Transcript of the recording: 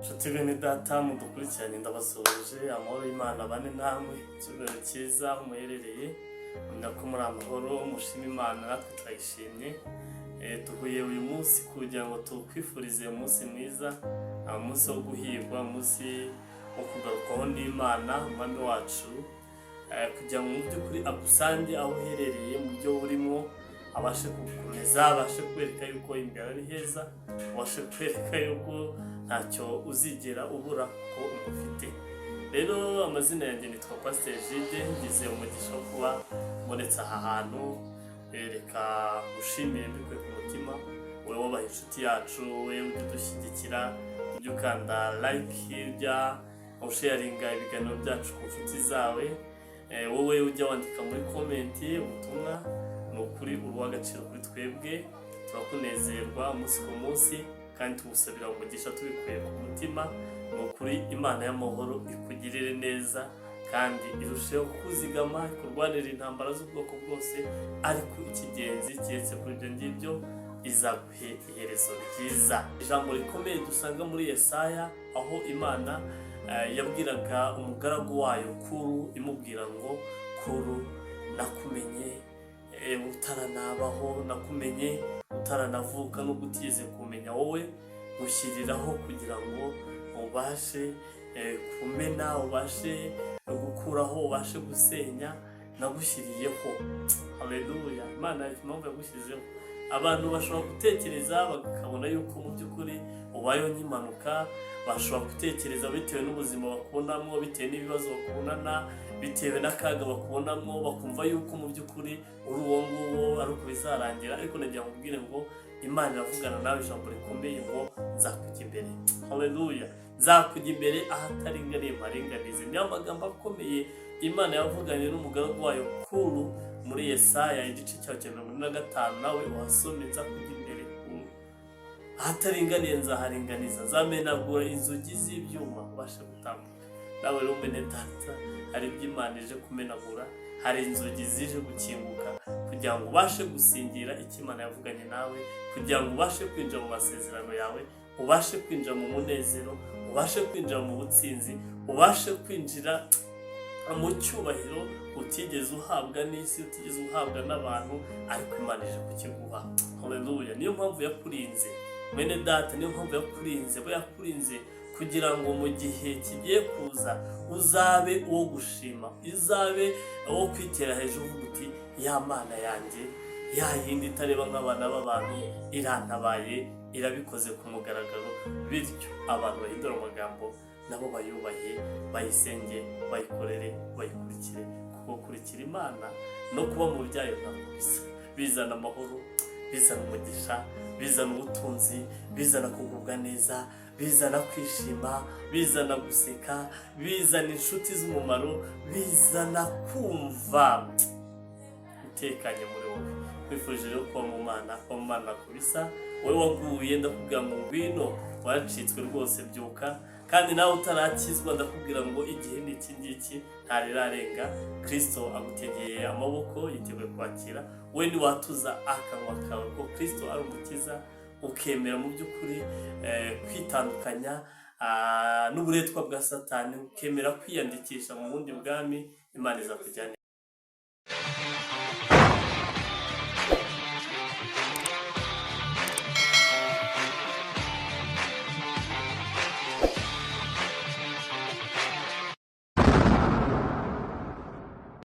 Nshuti bene data mudukurikiranye ndabasuhuje amahoro y'Imana bane namwe icyubahiro cyiza muherereye ndako muri amahoro mushima Imana natwe turayishimye. Tuhuye uyu munsi kugira ngo tukwifurize umunsi mwiza, umunsi wo guhirwa, umunsi wo kugarukaho n'Imana umwami wacu, kugira ngo mu by'ukuri agusange aho uherereye mu byo urimo, abashe kugukomeza, abashe kwereka yuko imbere ari heza, abashe kwereka yuko ntacyo uzigera ubura ko umufite. Rero amazina yanjye nitwa Pastor Gide, ngize umugisha wo kuba mbonetse aha hantu. Reka gushimira mbikuye ku mutima wowe wabaye inshuti yacu, wowe ujya udushyigikira, ujya ukanda like, ujya usharinga ibiganiro byacu ku nshuti zawe, wowe ujya wandika muri comment ubutumwa. Ni ukuri uri uw'agaciro kuri twebwe, turakunezerwa umunsi ku munsi kandi tugusabira umugisha tubikuye ku mutima. Ni ukuri Imana y'amahoro ikugirire neza kandi irusheho kuzigama, kurwanira intambara z'ubwoko bwose, ariko ikigenzi kiretse kuri ibyo ngibyo izaguhe iherezo ryiza. Ijambo rikomeye dusanga muri Yesaya, aho Imana yabwiraga umugaragu wayo Kuru, imubwira ngo Kuru, nakumenye utaranabaho, nakumenye utaranavuka, nubwo utigeze kumenya wowe gushyiriraho kugira ngo ubashe kumena, ubashe gukuraho, ubashe gusenya, nagushyiriyeho. Haleluya! Imana impamvu yagushyizeho, abantu bashobora gutekereza bakabona yuko mu by'ukuri ubayeho nk'impanuka, bashobora gutekereza bitewe n'ubuzima bakubonamo, bitewe n'ibibazo bakubonana, bitewe n'akaga bakubonamo, bakumva yuko mu by'ukuri uri uwo nguwo ari uko bizarangira. Ariko nagira ngo ubwire ngo Imana iravugana nawe ijambo rikomeye ngo nzakujya imbere. Haleluya! Nzakujya imbere ahataringaniye mparinganize. Niyo magambo akomeye Imana yavuganye n'umugaragu wayo Kuru muri Yesaya igice cya 45. Nawe uhasome, nzakujya imbere ahataringaniye nzaharinganiza, nzamenagura inzugi z'ibyuma ubashe gutambuka. Nawe rero mbene data, hari ibyo Imana ije kumenagura, hari inzugi zije gukinguka kugira ngo ubashe gusingira icyo Imana yavuganye nawe, kugira ngo ubashe kwinjira mu masezerano yawe, ubashe kwinjira mu munezero, ubashe kwinjira mu butsinzi, ubashe kwinjira mu cyubahiro utigeze uhabwa n'isi, utigeze uhabwa n'abantu, ariko Imana ije kukiguha. Haleluya! Niyo mpamvu yakurinze mwene data, niyo mpamvu yakurinze, bo yakurinze kugira ngo mu gihe kigiye kuza uzabe uwo gushima, uzabe uwo kwitera hejuru uvuga uti ya Mana yanjye, ya yindi itareba nk'abana b'abantu, irantabaye, irabikoze ku mugaragaro. Bityo abantu bahindura amagambo nabo bayubahe, bayisenge, bayikorere, bayikurikire, kuko kurikira Imana no kuba mu byayo ntabwo bisa, bizana amahoro, bizana umugisha, bizana ubutunzi, bizana kugubwa neza, bizana kwishima, bizana guseka, bizana inshuti z'umumaro, bizana kumva utekanye muri wowe. Kwifurije rero kuba mu Mana kubisa. Wowe waguye ndakubwira ngo ngwino, waracitswe rwose, byuka. Kandi nawe utarakizwa ndakubwira ngo igihe ni iki ngiki ntarirarenga. Kristo agutegeye amaboko, yiteguye kwakira. Wowe niwatuza akanwa kawe ko Kristo ari umukiza, ukemera mu by'ukuri kwitandukanya n'uburetwa bwa Satani, ukemera kwiyandikisha mu bundi bwami, Imana izakujyana.